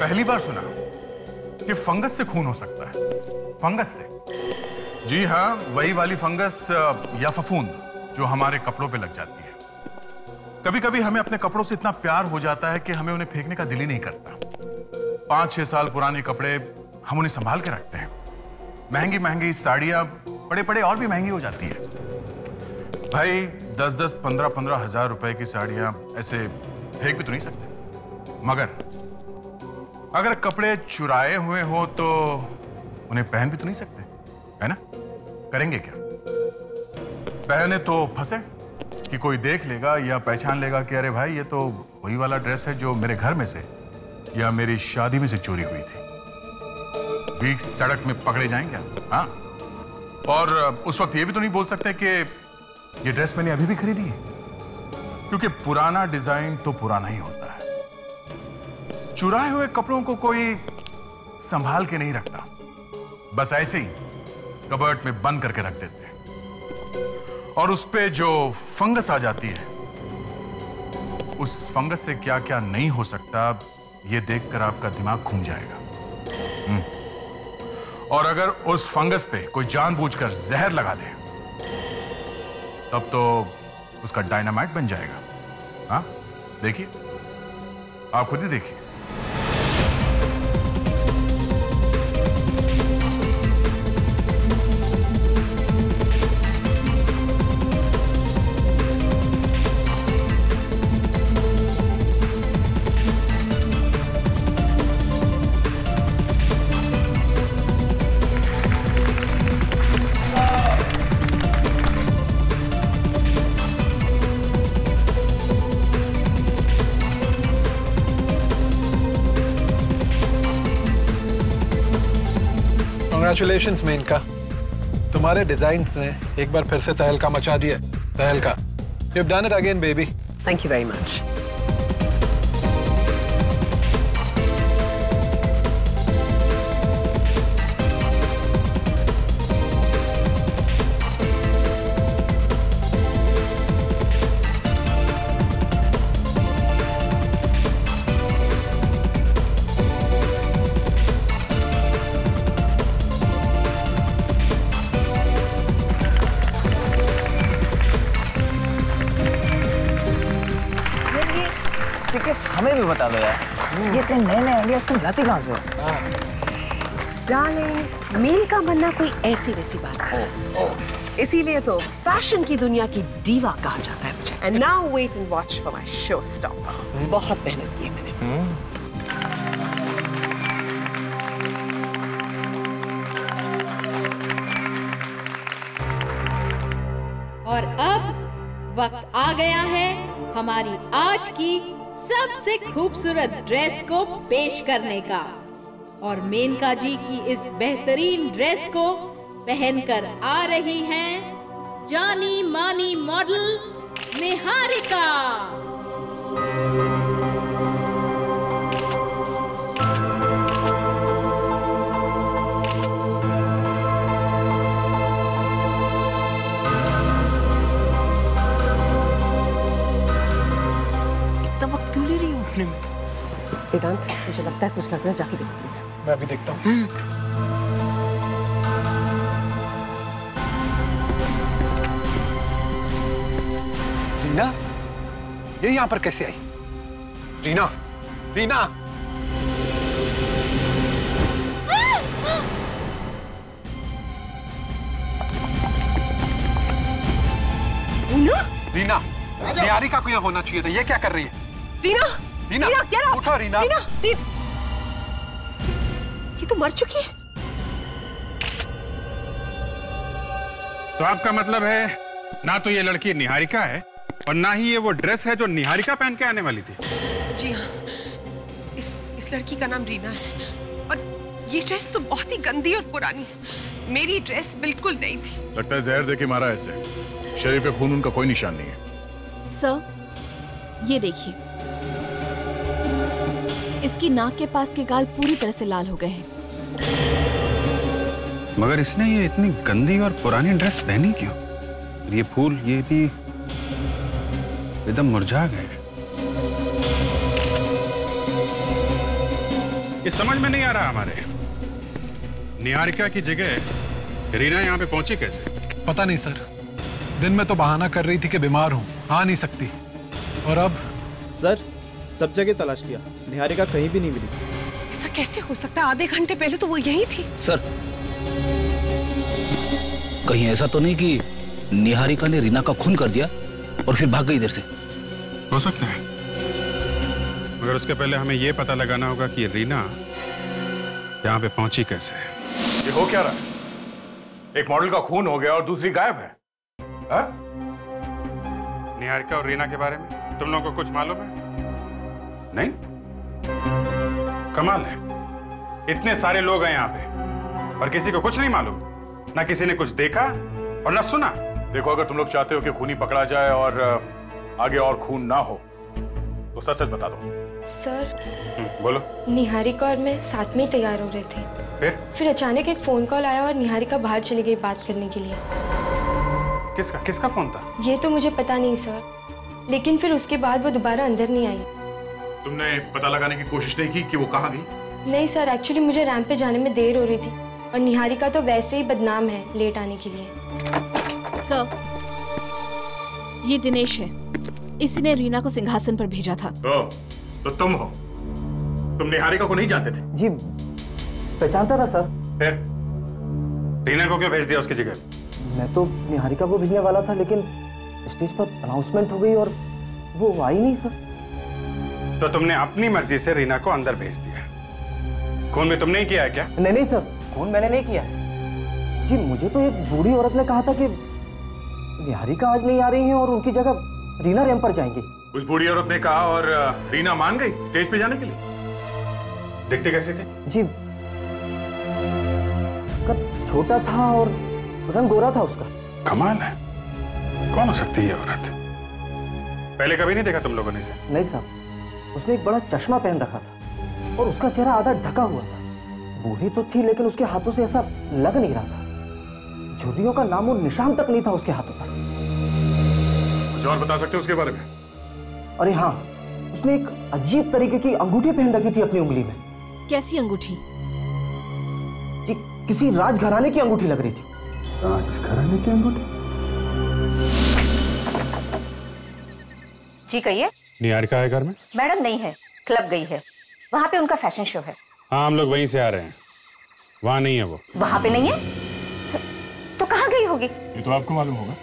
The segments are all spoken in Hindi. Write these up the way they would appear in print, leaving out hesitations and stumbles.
पहली बार सुना कि फंगस से खून हो सकता है। फंगस से? जी हाँ, वही वाली फंगस या फफूंद जो हमारे कपड़ों पे लग जाती है। कभी कभी हमें अपने कपड़ों से इतना प्यार हो जाता है कि हमें उन्हें फेंकने का दिल ही नहीं करता। 5-6 साल पुराने कपड़े हम उन्हें संभाल के रखते हैं। महंगी महंगी साड़ियां पड़े पड़े और भी महंगी हो जाती है। भाई 10-10, 15-15 हजार रुपए की साड़ियां ऐसे फेंक भी तो नहीं सकते। मगर अगर कपड़े चुराए हुए हो तो उन्हें पहन भी तो नहीं सकते, है ना? करेंगे क्या? पहने तो फंसे कि कोई देख लेगा या पहचान लेगा कि अरे भाई ये तो वही वाला ड्रेस है जो मेरे घर में से या मेरी शादी में से चोरी हुई थी। बीच सड़क में पकड़े जाएंगे। हाँ, और उस वक्त ये भी तो नहीं बोल सकते कि ये ड्रेस मैंने अभी भी खरीदी है, क्योंकि पुराना डिजाइन तो पुराना ही होता है। चुराए हुए कपड़ों को कोई संभाल के नहीं रखता, बस ऐसे ही कबर्ड में बंद करके रख देते हैं। और उस पे जो फंगस आ जाती है, उस फंगस से क्या क्या नहीं हो सकता, ये देखकर आपका दिमाग घूम जाएगा। और अगर उस फंगस पे कोई जानबूझकर जहर लगा दे, तब तो उसका डायनामाइट बन जाएगा। हाँ, देखिए, आप खुद ही देखिए। Congratulations मेनका, तुम्हारे डिजाइन्स ने एक बार फिर से तहलका मचा दिया। तहलका, you've done it again, baby. Thank you very much. हमें भी बता दो यार, ये इतने नए नए आइडियाज तुम लाती कहाँ से हो? डार्लिंग, मील का बनना कोई ऐसी वैसी बात है। इसीलिए तो फैशन की दुनिया की डीवा कहा जाता है मुझे। And now wait and watch for my showstopper. बहुत मेहनत की है मैंने। और अब वक्त आ गया है हमारी आज की सबसे खूबसूरत ड्रेस को पेश करने का। और मेनका जी की इस बेहतरीन ड्रेस को पहनकर आ रही हैं जानी मानी मॉडल निहारिका। वेदांत, मुझे लगता है कुछ गड़बड़, जाके देखो प्लीज। मैं अभी देखता हूँ। रीना, ये यहाँ पर कैसे आई? रीना, रीना! रीना, निहारिका को यहाँ होना चाहिए था। ये क्या कर रही है? रीना, रीना, उठो रीना। रीना, ये तो मर चुकी है। तो आपका मतलब है ना तो ये लड़की निहारिका है और ना ही ये वो ड्रेस है जो निहारिका पहन के आने वाली थी? जी हाँ, इस लड़की का नाम रीना है और ये ड्रेस तो बहुत ही गंदी और पुरानी है। मेरी ड्रेस बिल्कुल नहीं थी। लगता है जहर देके मारा ऐसे। शरीर पे खून उनका कोई निशान नहीं है। सर, ये देखिए, इसकी नाक के पास के गाल पूरी तरह से लाल हो गए हैं। मगर इसने ये इतनी गंदी और पुरानी ड्रेस पहनी क्यों? ये फूल ये भी एकदम मुरझा गए। ये समझ में नहीं आ रहा हमारे। निहारिका की जगह रीना यहाँ पे पहुंची कैसे? पता नहीं सर, दिन में तो बहाना कर रही थी कि बीमार हूँ, आ नहीं सकती, और अब? सर सब जगह तलाश किया, निहारिका कहीं भी नहीं मिली। ऐसा कैसे हो सकता है? आधे घंटे पहले तो वो यहीं थी। सर कहीं ऐसा तो नहीं कि निहारिका ने रीना का खून कर दिया और फिर भाग गई इधर से? हो सकता है, मगर उसके पहले हमें यह पता लगाना होगा कि रीना यहाँ पे पहुंची कैसे। ये हो क्या रहा है? एक मॉडल का खून हो गया और दूसरी गायब है। निहारिका और रीना के बारे में तुम लोगों को कुछ मालूम है? नहीं? कमाल है, इतने सारे लोग हैं यहाँ पे और किसी को कुछ नहीं मालूम, ना किसी ने कुछ देखा और ना सुना। देखो, अगर तुम लोग चाहते हो कि खूनी पकड़ा जाए और आगे और खून ना हो तो सच सच बता दो। सर बोलो। निहारिका और मैं साथ में ही तैयार हो रहे थे, फिर अचानक एक फोन कॉल आया और निहारिका बाहर चली गई बात करने के लिए। किसका फोन था? ये तो मुझे पता नहीं सर, लेकिन फिर उसके बाद वो दोबारा अंदर नहीं आई। तुमने पता लगाने की कोशिश नहीं की कि वो कहाँ गई? नहीं सर, एक्चुअली मुझे रैंप पे जाने में देर हो रही थी और निहारिका तो वैसे ही बदनाम है लेट आने के लिए। सर, ये दिनेश है, इसी ने रीना को सिंहासन पर भेजा था। तो तुम हो? तुम निहारिका को नहीं जानते थे? जी पहचानता था सर। फिर रीना को क्यों भेज दिया उसकी जगह? मैं तो निहारिका को भेजने वाला था, लेकिन स्टेज पर अनाउंसमेंट हो गई और वो आई नहीं सर। तो तुमने अपनी मर्जी से रीना को अंदर भेज दिया। खून में तुमने ही किया है क्या? नहीं सर, खून मैंने नहीं किया है जी। मुझे तो एक बूढ़ी औरत ने कहा था कि निहारिका आज नहीं आ रही है और उनकी जगह रीना रैंप पर जाएंगी। उस बूढ़ी औरत ने कहा और रीना मान गई स्टेज पे जाने के लिए। दिखते कैसे थे? जी कद छोटा था और रंग गोरा था उसका। कमाल है, कौन हो सकती है ये औरत? पहले कभी नहीं देखा तुम लोगों ने इसे? नहीं साहब, उसने एक बड़ा चश्मा पहन रखा था और उसका चेहरा आधा ढका हुआ था। बूढ़ी तो थी लेकिन उसके हाथों से ऐसा लग नहीं रहा था। झुर्रियों का नामो निशान तक नहीं था उसके हाथों पर। कुछ और बता सकते हो उसके बारे में? अरे हाँ, उसने एक अजीब तरीके की अंगूठी पहन रखी थी अपनी उंगली में। कैसी अंगूठी? जी किसी राजघराने की अंगूठी लग रही थी। राजघराने की अंगूठी? जी कहिए। निहारिका है घर में? मैडम नहीं है, क्लब गई है, वहाँ पे उनका फैशन शो है। हाँ, हम लोग वहीं से आ रहे हैं, वहाँ नहीं है वो। वहाँ पे नहीं है तो कहाँ गई होगी? ये तो आपको मालूम होगा।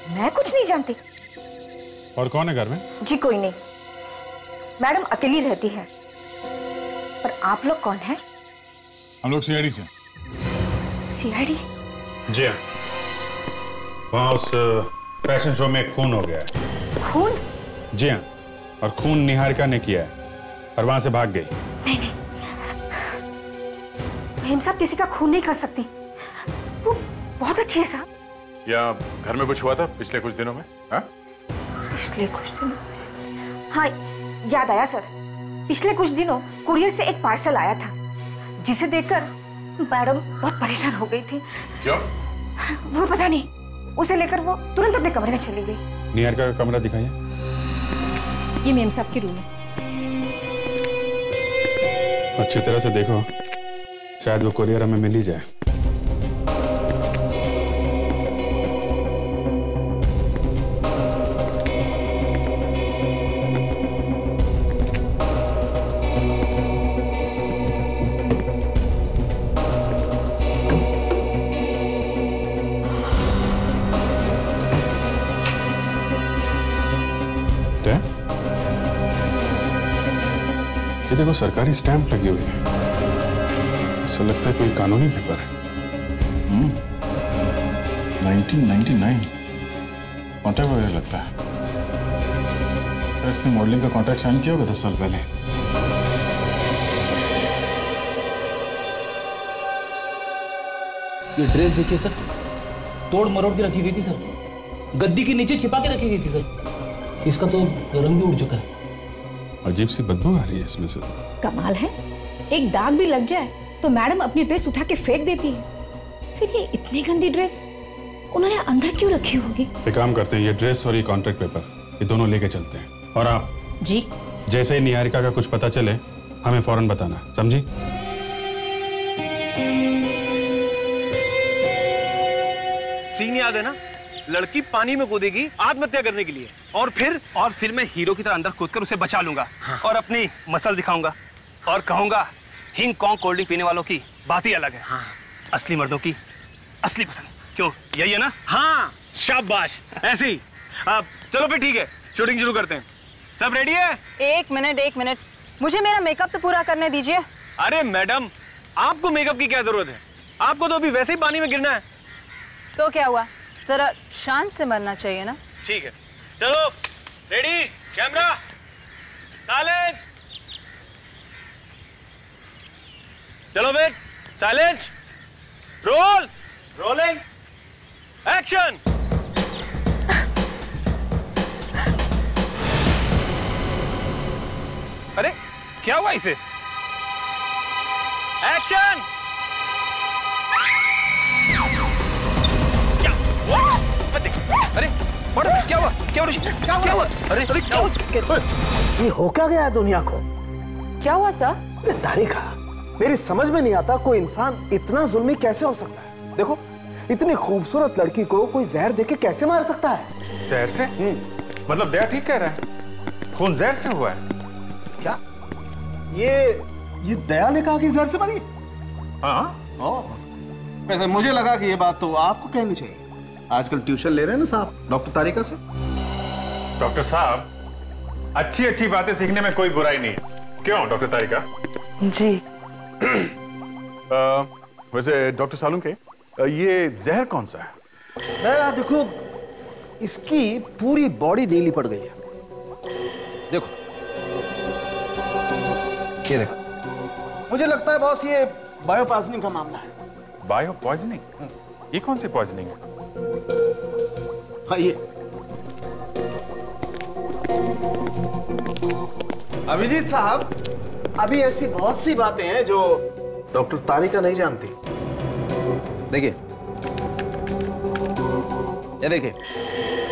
मैं कुछ नहीं जानती। और कौन है घर में? जी कोई नहीं, मैडम अकेली रहती है। पर आप लोग कौन हैं? हम लोग सीआईडी से। सीआईडी? जी हाँ, वहाँ उस फैशन शो में खून हो गया है। खून? जी हाँ, और खून निहारिका ने किया है और वहां से भाग गई। नहीं, मेम साहब किसी का खून नहीं कर सकती, वो बहुत अच्छी है साहब। या घर में कुछ हुआ था पिछले कुछ दिनों में? पिछले कुछ दिनों? हाँ याद आया सर, पिछले कुछ दिनों कुरियर से एक पार्सल आया था जिसे देखकर मैडम बहुत परेशान हो गई थी। क्यों? वो पता नहीं, उसे लेकर वो तुरंत अपने कमरे में चली गई। निहारिका का कमरा दिखाइए। ये मेम साहब की रूम है। अच्छी तरह से देखो, शायद वो कुरियर हमें मिल ही जाए। ये देखो, सरकारी स्टैंप लगी हुई है, ऐसा लगता है कोई कानूनी पेपर है। 1999 कॉन्ट्रैक्ट वगैरह लगता है। तो इसने मॉडलिंग का कॉन्ट्रैक्ट साइन किया होगा 10 साल पहले। ये ड्रेस देखिए सर, तोड़ मरोड़ के रखी गई थी सर, गद्दी के नीचे छिपा के रखी गई थी सर। इसका तो रंग भी उड़ चुका है। अजीब सी बदबू आ रही है इसमें से। कमाल है, एक दाग भी लग जाए तो मैडम अपनी ड्रेस उठा के फेंक देती है। फिर ये इतनी गंदी ड्रेस उन्होंने अंदर क्यों रखी होगी? एक काम करते हैं, ये ड्रेस और ये कॉन्ट्रैक्ट पेपर, ये दोनों लेके चलते हैं। और आप जी, जैसे ही निहारिका का कुछ पता चले हमें फौरन बताना, समझी? सीन याद है ना? लड़की पानी में कूदेगी आत्महत्या करने के लिए, और फिर मैं हीरो की तरह अंदर कूदकर उसे बचा लूंगा। हाँ। और अपनी मसल दिखाऊंगा और कहूंगा हिंग कॉन्ग कोल्ड ड्रिंक पीने वालों की बात ही अलग है। हाँ। असली मर्दों की असली पसंद। क्यों, यही है ना? हाँ, शाबाश, ऐसे ही। अब चलो फिर ठीक है, शूटिंग शुरू करते हैं। सब रेडी है? एक मिनट, मुझे मेरा मेकअप तो पूरा करने दीजिए। अरे मैडम, आपको मेकअप की क्या जरूरत है? आपको तो अभी वैसे ही पानी में गिरना है। तो क्या हुआ, जरा शांत से मरना चाहिए ना। ठीक है, चलो रेडी, कैमरा, साइलेंस। चलो फिर, साइलेंस, रोल, रोलिंग, एक्शन। अरे क्या हुआ इसे? एक्शन। अरे क्या हुआ? क्या हुआ? अरे क्या हुआ? ये हो क्या गया दुनिया को? क्या हुआ सर? तारिका, मेरी समझ में नहीं आता कोई इंसान इतना जुल्मी कैसे हो सकता है। देखो, इतनी खूबसूरत लड़की को कोई जहर देके कैसे मार सकता है? जहर से? मतलब दया ठीक कह रहा है, खून जहर से हुआ है। क्या ये दया ने कहा कि जहर से मरी? हाँ। वैसे मुझे लगा कि ये बात तो आपको कहनी चाहिए। आजकल ट्यूशन ले रहे हैं ना साहब डॉक्टर तारिका से। डॉक्टर साहब, अच्छी बातें सीखने में कोई बुराई नहीं। क्यों डॉक्टर तारिका? जी। वैसे डॉक्टर सालुंके, ये जहर कौन सा है? दया, देखो, इसकी पूरी बॉडी नीली पड़ गई है। देखो, ये देखो, मुझे लगता है बॉस ये बायो पॉइजनिंग का मामला है। Bio poisoning? ये कौन सी पॉइजनिंग है? हाँ, ये अभिजीत साहब, अभी ऐसी बहुत सी बातें हैं जो डॉक्टर तारिका नहीं जानती। देखिए, ये देखिए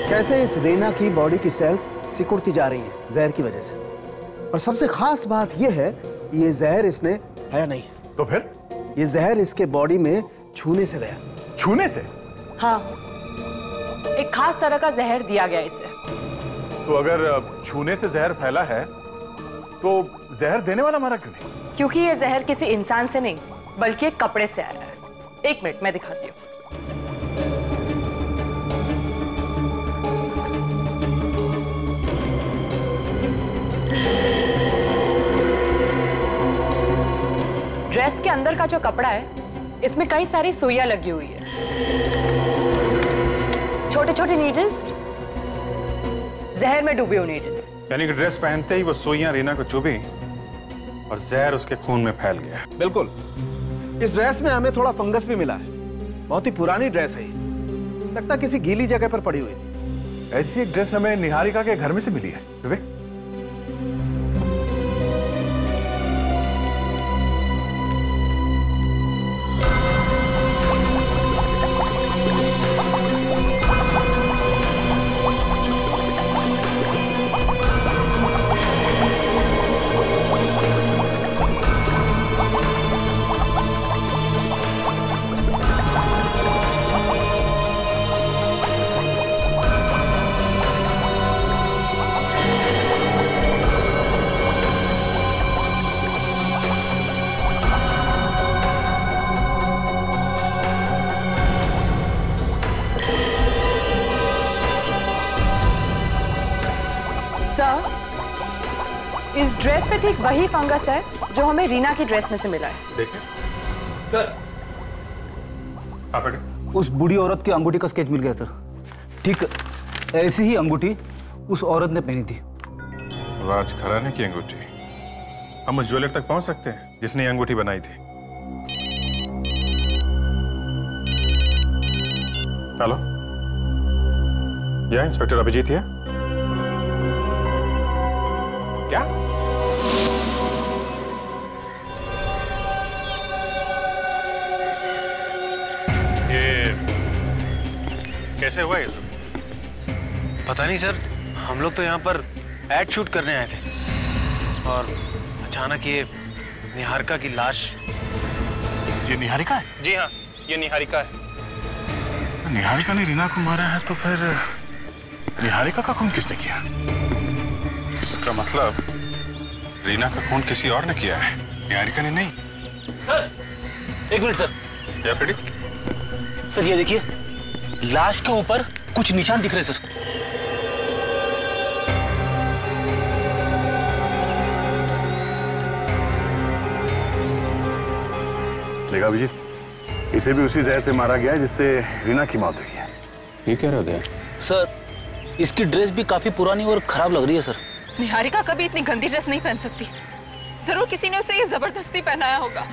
कैसे इस रीना की बॉडी की सेल्स सिकुड़ती जा रही हैं जहर की वजह से। और सबसे खास बात यह है, ये जहर इसने है नहीं। तो फिर? ये जहर इसके बॉडी में छूने से गया। छूने से? हाँ, एक खास तरह का जहर दिया गया इसे। तो अगर छूने से जहर फैला है तो जहर देने वाला मरा क्यों नहीं? क्योंकि ये जहर किसी इंसान से नहीं बल्कि एक कपड़े से आया है। एक मिनट, मैं दिखाती हूँ। ड्रेस के अंदर का जो कपड़ा है, इसमें कई सारी सुइयां लगी हुई है, छोटे छोटे नीडल्स, जहर में डूबी हुई नीडल्स। यानी कि ड्रेस पहनते ही वो सुइयां रीना को चुभी और जहर उसके खून में फैल गया। बिल्कुल। इस ड्रेस में हमें थोड़ा फंगस भी मिला है। बहुत ही पुरानी ड्रेस है ये, लगता किसी गीली जगह पर पड़ी हुई थी। ऐसी एक ड्रेस हमें निहारिका के घर में से मिली है। विवेक, इस ड्रेस पे ठीक वही फंगस है जो हमें रीना की ड्रेस में से मिला है। देखिए सर, उस बूढ़ी औरत की अंगूठी का स्केच मिल गया सर। ठीक ऐसी ही अंगूठी उस औरत ने पहनी थी। राज खराने की अंगूठी? हम उस ज्वेलर तक पहुंच सकते हैं जिसने ये अंगूठी बनाई थी? हेलो, यह इंस्पेक्टर अभिजीत है? क्या? ये कैसे हुआ ये सब? पता नहीं सर, हम लोग तो यहाँ पर एड शूट करने आए थे और अचानक ये निहारिका की लाश। ये निहारिका है? जी हाँ, ये निहारिका है। निहारिका ने रीना को मारा है तो फिर निहारिका का खून किसने किया? इसका मतलब रीना का खून किसी और ने किया है, निहारिका ने नहीं। सर, एक मिनट सर। या फ्रेडी? सर ये देखिए, लाश के ऊपर कुछ निशान दिख रहे सर। देखा अभिजीत, इसे भी उसी जहर से मारा गया जिससे रीना की मौत हुई है। ये क्या रह गया? सर, इसकी ड्रेस भी काफी पुरानी और खराब लग रही है सर। निहारिका कभी इतनी गंदी ड्रेस नहीं पहन सकती। जरूर किसी ने उसे ये जबरदस्ती पहनाया होगा।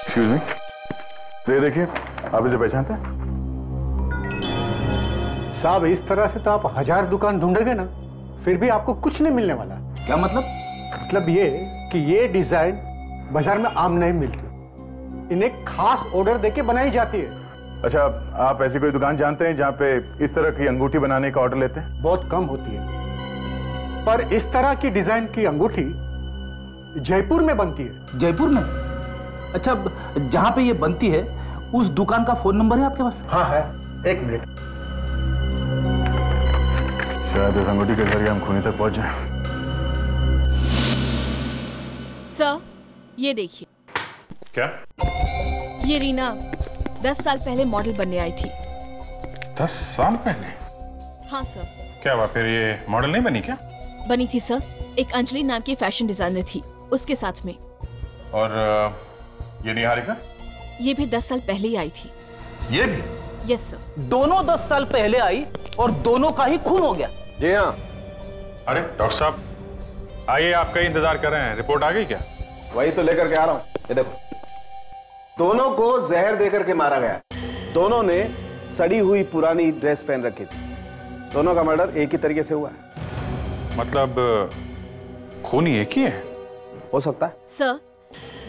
एक्सक्यूज मी, ये देखिए, आप इसे पहचानते हैं? साहब, इस तरह से तो आप 1000 दुकान ढूंढोगे ना, फिर भी आपको कुछ नहीं मिलने वाला। क्या मतलब? मतलब ये कि ये डिजाइन बाजार में आम नहीं मिलती, इन्हें खास ऑर्डर देके बनाई जाती है। अच्छा, आप ऐसी कोई दुकान जानते हैं जहाँ पे इस तरह की अंगूठी बनाने का ऑर्डर लेते हैं? बहुत कम होती है, पर इस तरह की डिजाइन की अंगूठी जयपुर में बनती है। जयपुर में? अच्छा, जहाँ पे ये बनती है उस दुकान का फोन नंबर है आपके पास? हाँ है, एक मिनट। शायद इस अंगूठी के जरिए हम खूनी तक पहुंच जाएं। सर, ये देखिए। क्या? ये रीना 10 साल पहले मॉडल बनने आई थी। 10 साल पहले? हाँ सर। क्या हुआ फिर, ये मॉडल नहीं बनी क्या? बनी थी सर, एक अंजलि नाम की फैशन डिजाइनर थी उसके साथ में। और ये निहारिका? ये भी 10 साल पहले ही आई थी। ये भी? Yes sir. दोनों 10 साल पहले आई और दोनों का ही खून हो गया। जी हाँ। अरे डॉक्टर साहब, आइए, आपका ही इंतजार कर रहे हैं। रिपोर्ट आ गई क्या? वही तो लेकर के आ रहा हूं। ये देखो, दोनों को जहर देकर के मारा गया। दोनों ने सड़ी हुई पुरानी ड्रेस पहन रखी थी। दोनों का मर्डर एक ही तरीके से हुआ है। मतलब खूनी एक ही है? हो सकता है सर।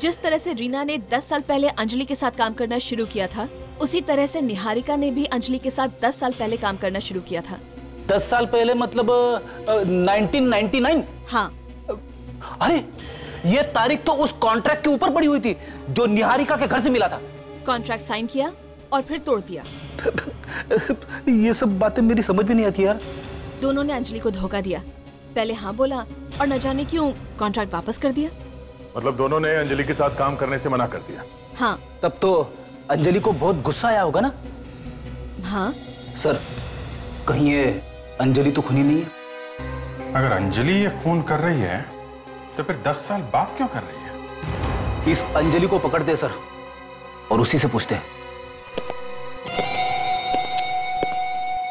जिस तरह से रीना ने 10 साल पहले अंजलि के साथ काम करना शुरू किया था, उसी तरह से निहारिका ने भी अंजलि के साथ 10 साल पहले काम करना शुरू किया था। 10 साल पहले मतलब 1999? हाँ। अरे, ये तारीख तो उस कॉन्ट्रैक्ट के ऊपर पड़ी हुई थी जो निहारिका के घर से मिला था। कॉन्ट्रैक्ट साइन किया और फिर तोड़ दिया। ये सब बातें मेरी समझ में नहीं आती यार। दोनों ने अंजलि को धोखा दिया, पहले हाँ बोला और न जाने क्यों कॉन्ट्रैक्ट वापस कर दिया। मतलब दोनों ने अंजलि के साथ काम करने से मना कर दिया? हाँ। तब तो अंजलि को बहुत गुस्सा आया होगा ना? हाँ। सर, कहीं ये अंजलि तो खूनी नहीं है? अगर अंजलि ये खून कर रही है तो फिर 10 साल बाद क्यों कर रही है? इस अंजलि को पकड़ते सर और उसी से पूछते हैं।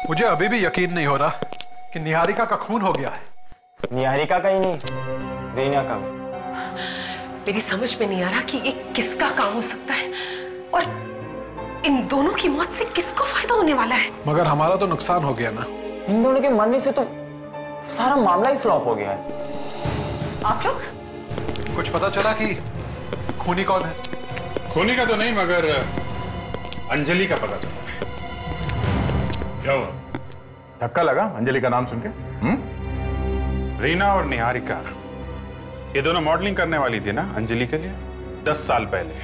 मुझे अभी भी यकीन नहीं हो रहा कि निहारिका का खून हो गया है। निहारिका का ही नहीं, रीना का भी। मेरी समझ में नहीं आ रहा कि ये किसका काम हो सकता है और इन दोनों की मौत से किसको फायदा होने वाला है। मगर हमारा तो नुकसान हो गया ना। इन दोनों के मरने से तो सारा मामला ही फ्लॉप हो गया है। आप लोग कुछ पता चला कि खूनी कौन है? खूनी का तो नहीं, मगर अंजलि का पता चला है। क्या हुआ? धक्का लगा अंजलि का नाम सुन के? रीना और निहारिका ये दोनों मॉडलिंग करने वाली थी ना अंजलि के लिए 10 साल पहले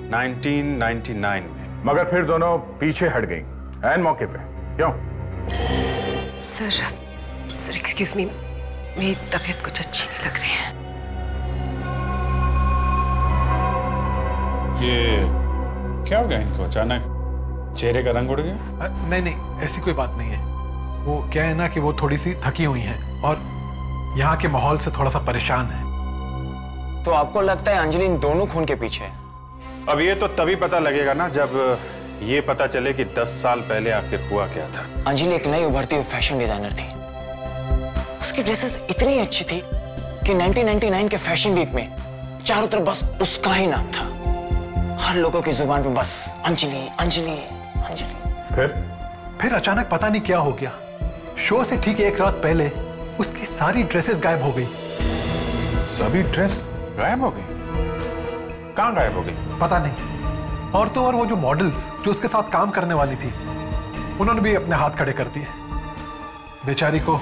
1999 में। मगर फिर दोनों पीछे हट गई ऐन मौके पे। क्यों? सर एक्सक्यूज मी, मेरी तबीयत कुछ अच्छी नहीं लग रही है। ये क्या हो गया इनको? अचानक चेहरे का रंग उड़ गया? नहीं, ऐसी कोई बात नहीं है। वो क्या है ना कि वो थोड़ी सी थकी हुई हैं और यहाँ के माहौल से थोड़ा सा परेशान है। तो आपको लगता है अंजलि इन दोनों खून के पीछे है? अब ये तो तभी पता लगेगा ना जब ये पता चले कि 10 साल पहले आखिर हुआ क्या था। अंजलि एक नई उभरती हुई फैशन डिजाइनर थी। उसकी ड्रेसेस इतनी अच्छी थी कि 1999 के फैशन वीक में चारों तरफ बस उसका ही नाम था। हर लोगों की जुबान पे बस अंजलि अंजलि अंजलि। फिर अचानक पता नहीं क्या हो गया। शो से ठीक एक रात पहले उसकी सारी ड्रेसेस गायब हो गई। सभी ड्रेस गायब हो गई? कहाँ गायब हो गई? पता नहीं। और तो और वो जो मॉडल्स जो उसके साथ काम करने वाली थी, उन्होंने भी अपने हाथ खड़े कर दिए। बेचारी को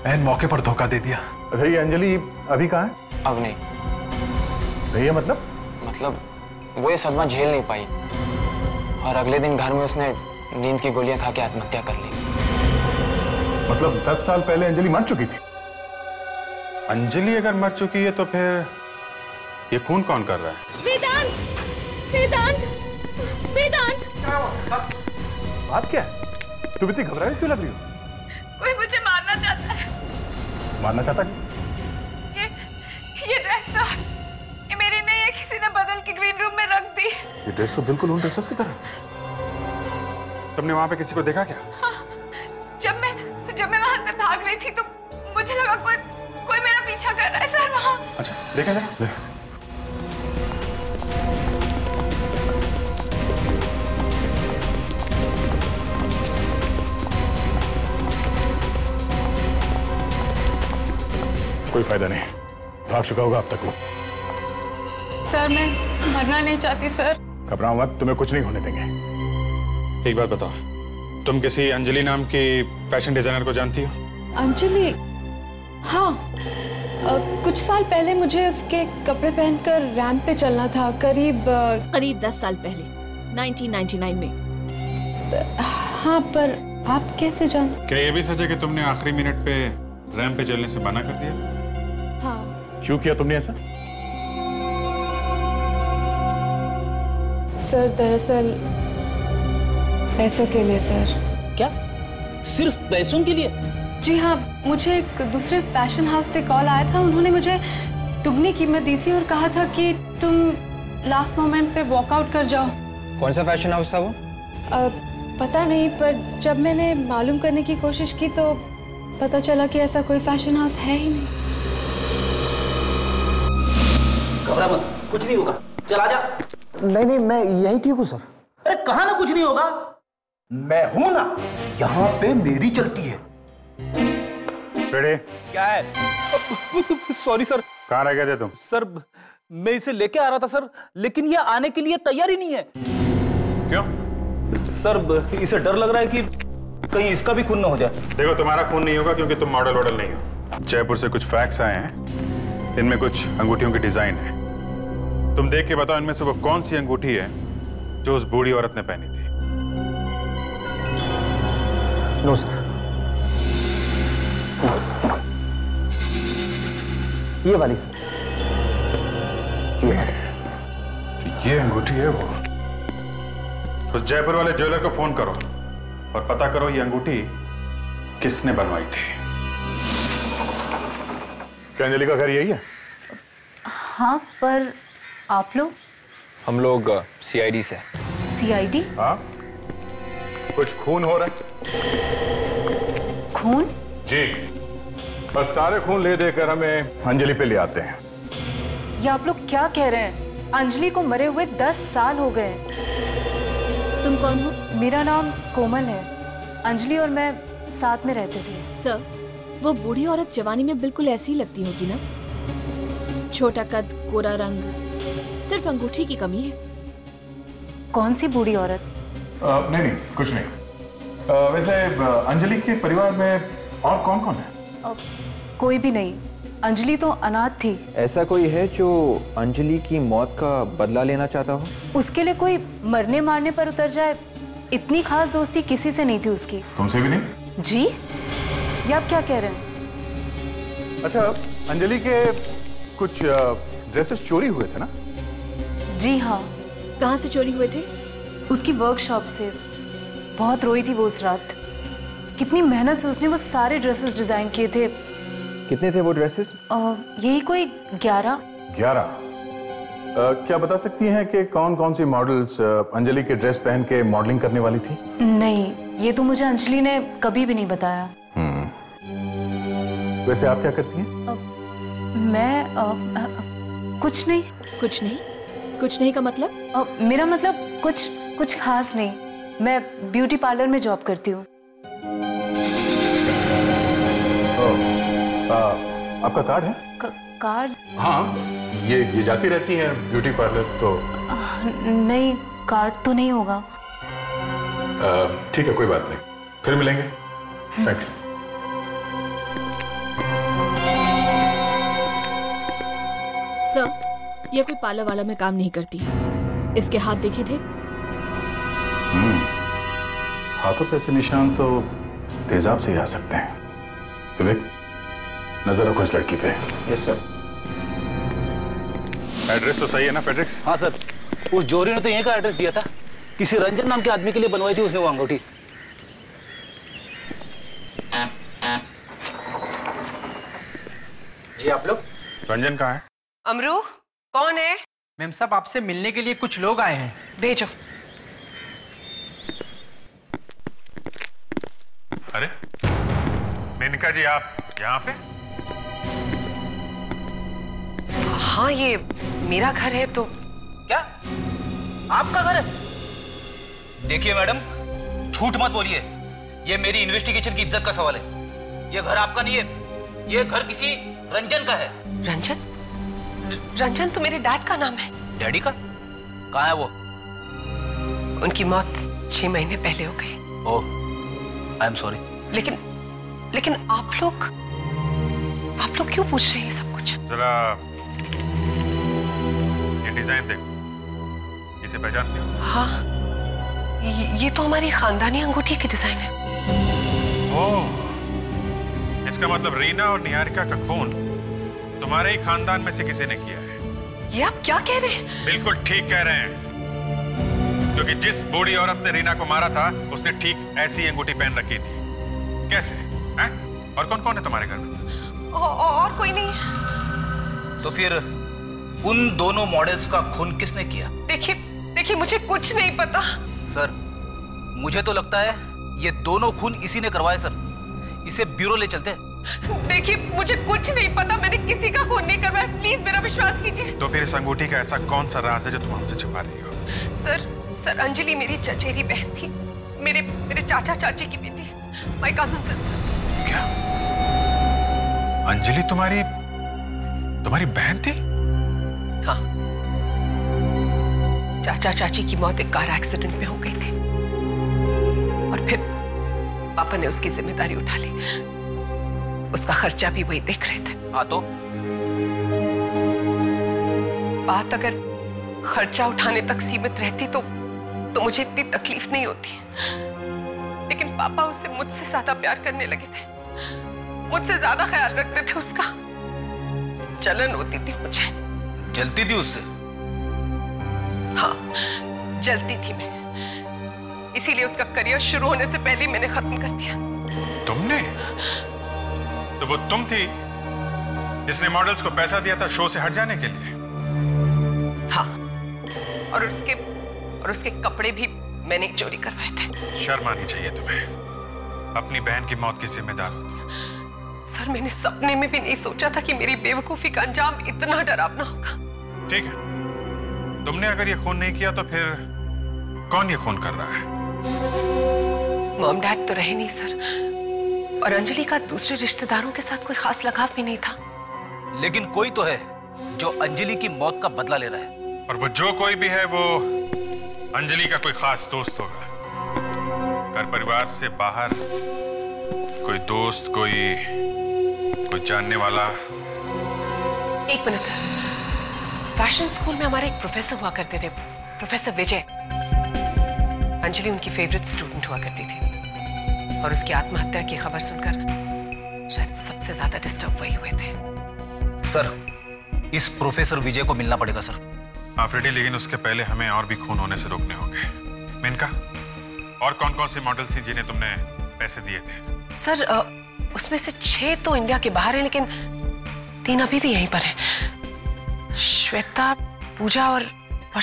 ऐन मौके पर धोखा दे दिया। अच्छा, ये अंजलि अभी कहाँ है? अब नहीं। भैया मतलब वो ये सदमा झेल नहीं पाई और अगले दिन घर में उसने नींद की गोलियां खा के आत्महत्या कर ली। मतलब 10 साल पहले अंजलि मर चुकी थी? अंजलि अगर मर चुकी है तो फिर ये खून कौन कर रहा है? वेदांत, वेदांत, वेदांत। बात क्या है? तुम इतनी घबराई क्यों लग रही हो? कोई मुझे मारना चाहता है। मारना चाहता है? ये ड्रेस ये मेरी नहीं है, किसी ने बदल के ग्रीन रूम में रख दी। ये ड्रेस तो बिल्कुल उन ड्रेसेस की तरह। तुमने वहां पे किसी को देखा क्या? हाँ, जब मैं वहां से भाग रही थी तो मुझे लगा कोई मेरा पीछा कर रहा है सर वहां। अच्छा, देखा जरा। कोई फायदा नहीं, भाग चुका होगा अब तक वो। सर मैं मरना नहीं चाहती सर। घबराओ मत, तुम्हें कुछ नहीं होने देंगे। एक बात बताओ, तुम किसी अंजलि नाम की फैशन डिजाइनर को जानती हो? अंजलि? हाँ, कुछ साल पहले मुझे उसके कपड़े पहनकर रैंप पे चलना था। करीब 10 साल पहले, 1999 में। हाँ, पर आप कैसे जान? क्या ये भी सच है कि तुमने आखिरी मिनट पे रैंप पे चलने से मना कर दिया? हाँ। क्यों किया तुमने ऐसा? सर दरअसल पैसों के लिए सर। क्या? सिर्फ पैसों के लिए? जी हाँ, मुझे एक दूसरे फैशन हाउस से कॉल आया था। उन्होंने मुझे दुगनी कीमत दी थी और कहा था कि तुम लास्ट मोमेंट पे वॉकआउट कर जाओ। कौन सा फैशन हाउस था वो? पता नहीं, पर जब मैंने मालूम करने की कोशिश की तो पता चला कि ऐसा कोई फैशन हाउस है ही नहीं। घबरा मत, कुछ नहीं होगा, चल आजा। नहीं, मैं यही ठीक हूँ सर। अरे कहा ना कुछ नहीं होगा। मैं हूं ना, यहाँ पे मेरी चलती है। क्या है? Sorry sir. कहाँ रह गए थे तुम? सर मैं इसे लेके आ रहा था सर, लेकिन ये आने के लिए तैयार ही नहीं है। क्यों? सर इसे डर लग रहा है कि कहीं इसका भी खून ना हो जाए। देखो, तुम्हारा खून नहीं होगा क्योंकि तुम मॉडल नहीं हो। जयपुर से कुछ फैक्स आए हैं, इनमें कुछ अंगूठियों की डिजाइन है। तुम देख के बताओ इनमें से वो कौन सी अंगूठी है जो उस बूढ़ी औरत ने पहनी थी। नो सर, ये वाली सर, ये वाली। ये अंगूठी है वो। उस जयपुर वाले ज्वेलर को फोन करो और पता करो ये अंगूठी किसने बनवाई थी। क्या अंजलि का घर यही है? हाँ, पर आप लोग? हम लोग CID से। CID? हाँ, कुछ खून हो रहा है। खून? जी, बस सारे खून ले देकर हमें अंजलि पे ले आते हैं। ये आप लोग क्या कह रहे हैं? अंजलि को मरे हुए 10 साल हो गए। तुम कौन हो? मेरा नाम कोमल है। अंजलि और मैं साथ में रहते थे। सर, वो बूढ़ी औरत जवानी में बिल्कुल ऐसी ही लगती होगी ना? छोटा कद, गोरा रंग, सिर्फ अंगूठी की कमी है। कौन सी बूढ़ी औरत? नहीं, कुछ नहीं। वैसे अंजलि के परिवार में और कौन कौन है? कोई भी नहीं। अंजलि तो अनाथ थी। ऐसा कोई है जो अंजलि की मौत का बदला लेना चाहता हो? उसके लिए कोई मरने मारने पर उतर जाए, इतनी खास दोस्ती किसी से नहीं थी उसकी। तुमसे भी नहीं? जी, ये आप क्या कह रहे हैं? अच्छा, अंजलि के कुछ ड्रेसेस चोरी हुए थे ना? जी हाँ। कहाँ से चोरी हुए थे? उसकी वर्कशॉप से। बहुत रोई थी वो उस रात। कितनी मेहनत से उसने वो सारे ड्रेसेस डिजाइन किए थे। कितने थे वो ड्रेसेस? यही कोई 11। 11? क्या बता सकती हैं कि कौन कौन सी मॉडल्स अंजलि के ड्रेस पहन के मॉडलिंग करने वाली थी? नहीं, ये तो मुझे अंजलि ने कभी भी नहीं बताया। वैसे आप क्या करती हैं? मैं कुछ नहीं। कुछ नहीं? कुछ नहीं का मतलब? मेरा मतलब कुछ खास नहीं। मैं ब्यूटी पार्लर में जॉब करती हूँ। आपका कार्ड है? कार्ड? हाँ, ये जाती रहती हैं ब्यूटी पार्लर तो? नहीं, कार्ड तो नहीं होगा। ठीक है, कोई बात नहीं, फिर मिलेंगे। थैंक्स। सर, ये कोई पार्लर वाला में काम नहीं करती। इसके हाथ देखे थे? हाथों पे ऐसे निशान तो तेजाब से ही आ सकते हैं। विवेक, नजर रखो इस लड़की पे। Yes sir. एड्रेस तो सही है ना फेड्रिक्स? हाँ सर, उस जोरी ने तो यहीं का एड्रेस दिया था। किसी रंजन नाम के आदमी के लिए बनवाई थी उसने वो अंगूठी। जी आप लोग? रंजन कहाँ है? अमरू, कौन है? मैम साहब, आपसे मिलने के लिए कुछ लोग आए हैं। भेजो। अरे मेनका जी, आप यहाँ पे? हाँ, ये मेरा घर है। तो क्या आपका घर है? देखिए मैडम, झूठ मत बोलिए। ये मेरी इन्वेस्टिगेशन की इज्जत का सवाल है। ये घर आपका नहीं है, ये घर किसी रंजन का है। रंजन? रंजन तो मेरे डैड का नाम है। डैडी का? कहाँ है वो? उनकी मौत 6 महीने पहले हो गई। ओह, आई एम सॉरी। लेकिन आप लोग क्यों पूछ रहे हैं ये सब कुछ? जरा ये डिजाइन देखो, इसे पहचानते हो? हाँ, ये तो हमारी खानदानी अंगूठी की डिजाइन है। ओह, इसका मतलब रीना और निहारिका का खून तुम्हारे ही खानदान में से किसी ने किया है। ये आप क्या कह रहे हैं? बिल्कुल ठीक कह रहे हैं, क्योंकि जिस बूढ़ी औरत ने रीना को मारा था उसने ठीक ऐसी अंगूठी पहन रखी थी। कैसे हैं? और कौन कौन है तुम्हारे घर में? और कोई नहीं। तो फिर उन दोनों मॉडल्स का खून किसने किया? देखिए मुझे कुछ नहीं पता। सर, मुझे तो लगता है ये दोनों खून इसी ने करवाए सर। इसे ब्यूरो ले चलते हैं। देखिए मुझे कुछ नहीं पता, मैंने किसी का खून नहीं करवाया। प्लीज मेरा विश्वास कीजिए। तो फिर इस अंगूठी का ऐसा कौन सा राज है जो तुम हमसे छुपा रही हो? सर अंजलि मेरी चचेरी बहन थी, मेरे चाचा चाची की बेटी, माय कजिन सिस्टर। क्या अंजलि तुम्हारी बहन थी? हाँ, चाचा चाची की मौत एक कार एक्सीडेंट में हो गई थी और फिर पापा ने उसकी जिम्मेदारी उठा ली। उसका खर्चा भी वही देख रहे थे। हाँ तो बात अगर खर्चा उठाने तक सीमित रहती तो मुझे इतनी तकलीफ नहीं होती, लेकिन पापा उससे मुझसे ज्यादा प्यार करने लगे थे, मुझसे ज्यादा ख्याल रखते थे। उसका जलन होती थी मुझे। जलती थी उससे? हाँ, जलती थी मैं, इसीलिए उसका करियर शुरू होने से पहले मैंने खत्म कर दिया। तुमने? तो वो तुम थी जिसने मॉडल्स को पैसा दिया था शो से हट जाने के लिए? हाँ, और उसके कपड़े भी मैंने चोरी करवाए थे। शर्म आनी चाहिए तुम्हें। अपनी बहन की मौत की जिम्मेदार हो तुम। सर, मैंने सपने में भी नहीं सोचा था कि मेरी बेवकूफी का अंजाम इतना डरावना होगा। ठीक है, तुमने अगर ये खून नहीं किया तो फिर कौन ये खून कर रहा है? मॉम डैड तो रहे नहीं सर, और अंजलि का दूसरे रिश्तेदारों के साथ कोई खास लगाव भी नहीं था। लेकिन कोई तो है जो अंजलि की मौत का बदला ले रहा है। और वो जो कोई भी है वो अंजलि का कोई खास दोस्त होगा। घर परिवार से बाहर कोई दोस्त, कोई जानने वाला। एक मिनट सर, फैशन स्कूल में हमारे एक प्रोफेसर हुआ करते थे, प्रोफेसर विजय। अंजलि उनकी फेवरेट स्टूडेंट हुआ करती थी और उसकी आत्महत्या की खबर सुनकर शायद सबसे ज्यादा डिस्टर्ब वही हुए थे। सर, इस प्रोफेसर विजय को मिलना पड़ेगा सर। हाँ फ्रेडी, लेकिन उसके पहले हमें और भी खून होने से रोकने होंगे। मेनका, और कौन कौन सी मॉडल्स थी जिन्हें तुमने पैसे दिए थे? सर, उसमें से 6 तो इंडिया के बाहर हैं, लेकिन 3 अभी भी यहीं पर हैं। श्वेता, पूजा और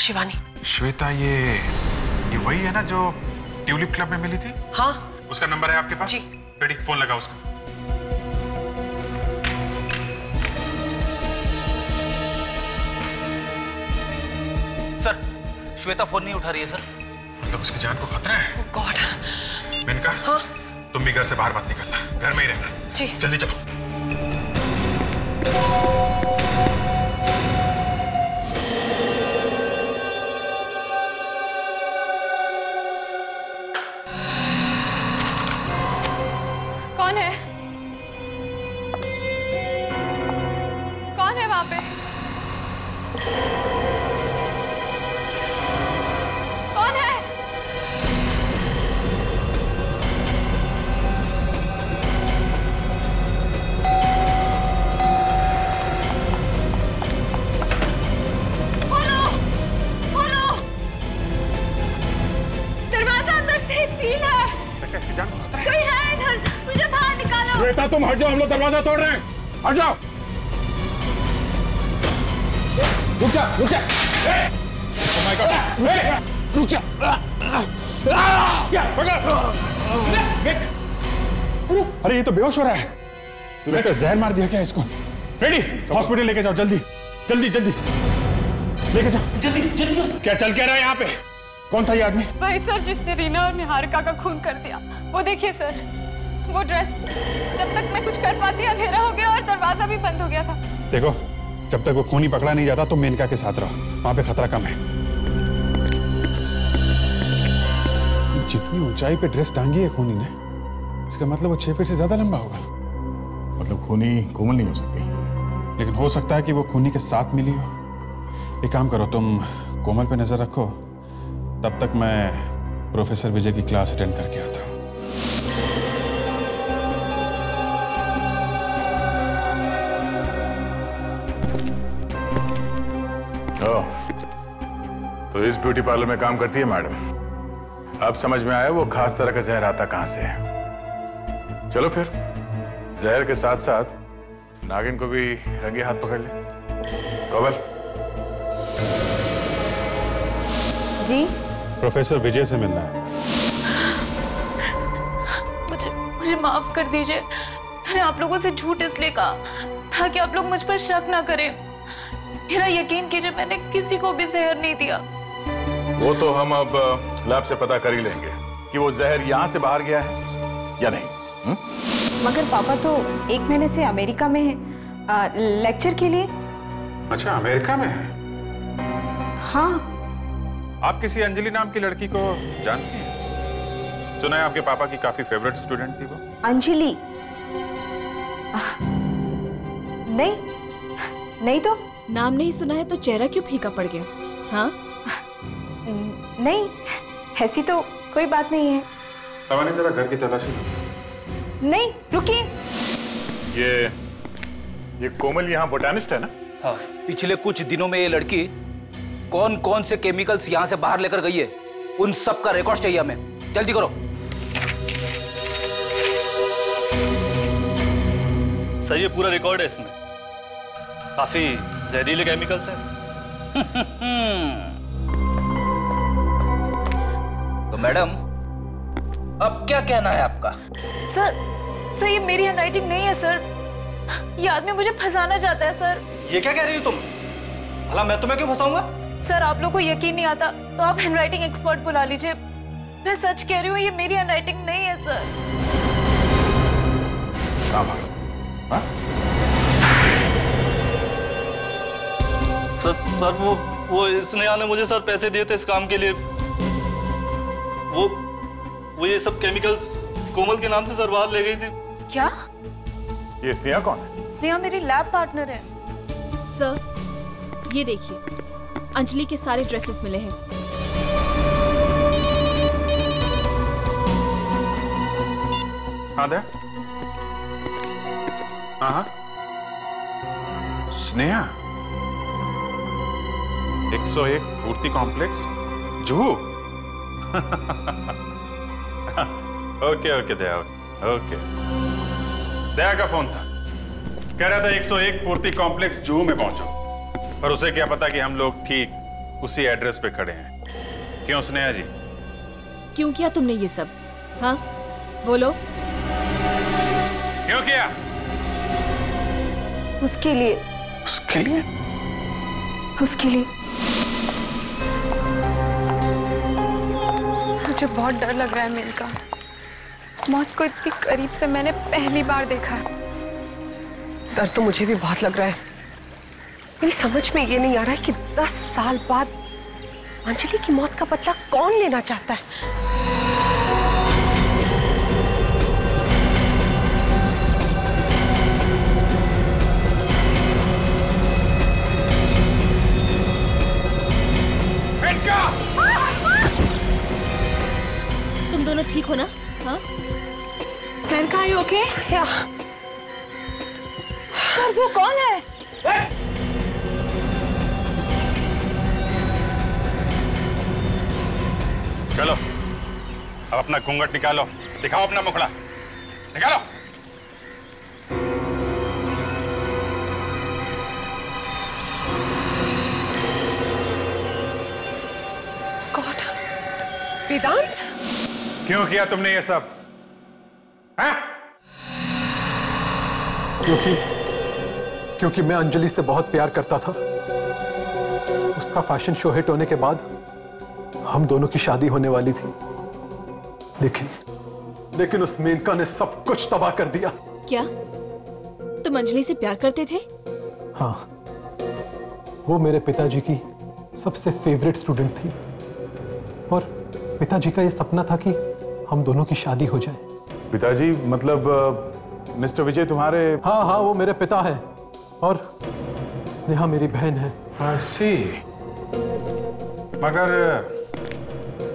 शिवानी। श्वेता ये वही है ना जो ट्यूलिप क्लब में मिली थी? हाँ। उसका नंबर है आपके पास? जी। फ्रेडी, फोन लगा उसका। सर, श्वेता फोन नहीं उठा रही है सर। मतलब उसकी जान को खतरा है? ओह गॉड। मेनका, हाँ? तुम भी घर से बाहर मत निकलना, घर में ही रहना। जी। जल्दी चलो। दादा तुम हट जाओ, हम लोग दरवाजा तोड़ रहे हैं, हट जाओ। रुक जा, रुक जा। Oh my God! रुक जा। अरे ये तो बेहोश हो रहा है। तूने तो जहर मार दिया क्या इसको? रेडी, हॉस्पिटल लेके जाओ, जल्दी जल्दी जल्दी लेके जाओ, जल्दी जल्दी। क्या चल क्या रहा है यहाँ पे? कौन था ये आदमी? भाई सर, जिसने रीना और निहारिका का खून कर दिया। वो देखिए सर, वो ड्रेस। जब तक मैं कुछ कर पाती अंधेरा हो गया और दरवाजा भी बंद हो गया था। देखो, जब तक वो खूनी पकड़ा नहीं जाता तो मेनका के साथ रहो, वहां पे खतरा कम है। जितनी ऊंचाई पे ड्रेस टांगी है खूनी ने, इसका मतलब वो 6 फीट से ज्यादा लंबा होगा। मतलब खूनी कोमल नहीं हो सकती, लेकिन हो सकता है कि वो खूनी के साथ मिली हो। एक काम करो, तुम कोमल पे नजर रखो, तब तक मैं प्रोफेसर विजय की क्लास अटेंड करके आता हूँ। तो इस ब्यूटी पार्लर में काम करती है मैडम। अब समझ में आया वो खास तरह का जहर आता कहां से है। चलो फिर जहर के साथ साथ नागिन को भी रंगे हाथ पकड़ ले। कोमल जी, प्रोफेसर विजय से मिलना है। मुझे माफ कर दीजिए। मैंने आप लोगों से झूठ इसलिए कहा ताकि आप लोग मुझ पर शक ना करें। मेरा यकीन कीजिए, मैंने किसी को भी जहर नहीं दिया। वो तो हम अब लैब से पता कर ही लेंगे कि वो जहर यहाँ से बाहर गया है या नहीं। मगर पापा तो 1 महीने से अमेरिका में है लेक्चर के लिए। अच्छा, अमेरिका में है? हाँ। आप किसी अंजलि नाम की लड़की को जानती हैं? सुना है आपके पापा की काफी फेवरेट स्टूडेंट थी वो। अंजलि? नहीं तो। नाम नहीं सुना है तो चेहरा क्यों फीका पड़ गया? हाँ? नहीं, ऐसी तो कोई बात नहीं है। तवानी जरा घर की तलाशी लो। नहीं, रुकिए। ये कोमल यहाँ बोटानिस्ट है ना? हाँ, पिछले कुछ दिनों में ये लड़की कौन कौन से केमिकल्स यहाँ से बाहर लेकर गई है, उन सब का रिकॉर्ड चाहिए हमें। जल्दी करो। सर, ये पूरा रिकॉर्ड है, इसमें काफी जहरीले केमिकल्स हैं। तो मैडम, अब क्या कहना है आपका? सर ये मेरी हैंडराइटिंग नहीं है सर। ये आदमी मुझे फंसाना चाहता है सर। ये क्या कह रही हो तुम? भला मैं तुम्हें क्यों फंसाऊंगा? सर, आप लोगों को यकीन नहीं आता तो आप हैंडराइटिंग एक्सपर्ट बुला लीजिए। मैं सच कह रही हूँ, ये मेरी हैंडराइटिंग नहीं है सर। सर वो स्नेहा ने मुझे सर पैसे दिए थे इस काम के लिए। वो ये सब केमिकल्स कोमल के नाम से सर बाहर ले गई थी। क्या? ये स्नेहा कौन है? स्नेहा मेरी लैब पार्टनर है। सर, ये देखिए, अंजलि के सारे ड्रेसेस मिले हैं। हाँ दे। हाँ, स्नेहा 101 पूर्ति कॉम्प्लेक्स जुहू। ओके दया, ओके। दया का फोन था, कह रहा था 101 पूर्ति कॉम्प्लेक्स जुहू में पहुंचो, पर उसे क्या पता कि हम लोग ठीक उसी एड्रेस पे खड़े हैं। क्यों स्नेहा जी? क्यों किया तुमने ये सब? हाँ, बोलो। क्यों किया? उसके लिए। उसके लिए? उसके लिए। मुझे बहुत डर लग रहा है मेनका। मौत को इतनी करीब से मैंने पहली बार देखा है। डर तो मुझे भी बहुत लग रहा है। मेरी समझ में ये नहीं आ रहा है कि 10 साल बाद अंजलि की मौत का बदला कौन लेना चाहता है। तुम दोनों ठीक हो ना? हाँ? Menaka, are you okay? Sir, वो कौन है? चलो, अब अपना घूंघट निकालो, दिखाओ अपना मुखड़ा, निकालो। वेदांत, क्यों किया तुमने ये सब? हाँ? क्योंकि मैं अंजलि से बहुत प्यार करता था। उसका फैशन शो हिट होने के बाद हम दोनों की शादी होने वाली थी, लेकिन उस मेनका ने सब कुछ तबाह कर दिया। क्या तुम अंजलि से प्यार करते थे? हाँ, वो मेरे पिताजी की सबसे फेवरेट स्टूडेंट थी और पिताजी का ये सपना था कि हम दोनों की शादी हो जाए। पिताजी मतलब मिस्टर विजय तुम्हारे? हाँ, वो मेरे पिता है और स्नेहा मेरी बहन है। मगर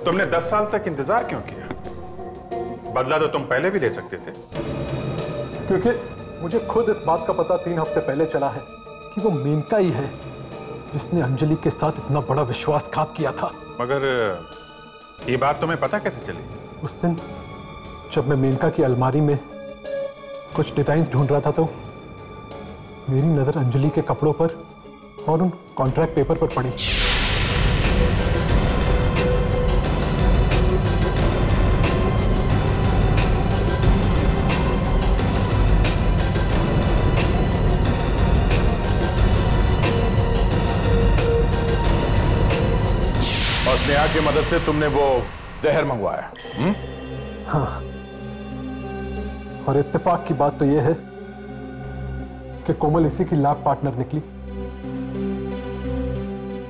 तुमने 10 साल तक इंतजार क्यों किया? बदला तो तुम पहले भी ले सकते थे। क्योंकि मुझे खुद इस बात का पता 3 हफ्ते पहले चला है कि वो मेनका ही है जिसने अंजलि के साथ इतना बड़ा विश्वासघात किया था। मगर ये बात तुम्हें पता कैसे चली? उस दिन जब मैं मेनका की अलमारी में कुछ डिजाइन ढूंढ रहा था तो मेरी नजर अंजलि के कपड़ों पर और उन कॉन्ट्रैक्ट पेपर पर पड़ी। और स्नेहा की मदद से तुमने वो जहर मंगवाया? हाँ, और इत्तेफाक की बात तो यह है कि कोमल इसी की लैब पार्टनर निकली।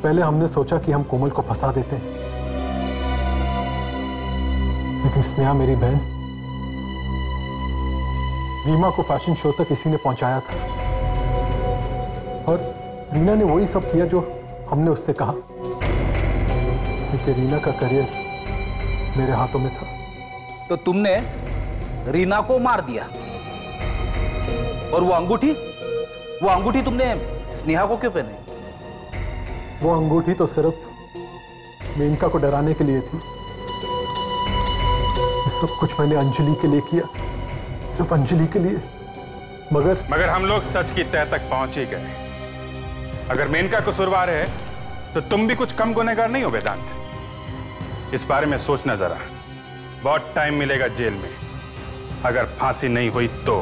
पहले हमने सोचा कि हम कोमल को फंसा देते हैं, लेकिन स्नेहा मेरी बहन रीमा को फैशन शो तक इसी ने पहुंचाया था और रीना ने वही सब किया जो हमने उससे कहा, क्योंकि रीना का करियर मेरे हाथों में था। तो तुमने रीना को मार दिया और वो अंगूठी तुमने स्नेहा को क्यों पहने? वो अंगूठी तो सिर्फ मेनका को डराने के लिए थी। ये सब कुछ मैंने अंजलि के लिए किया, सिर्फ अंजलि के लिए। मगर हम लोग सच की तह तक पहुंच ही गए। अगर मेनका कसूरवार है तो तुम भी कुछ कम गुनहगार नहीं हो वेदांत। इस बारे में सोचना जरा। बहुत टाइम मिलेगा जेल में, अगर फांसी नहीं हुई तो।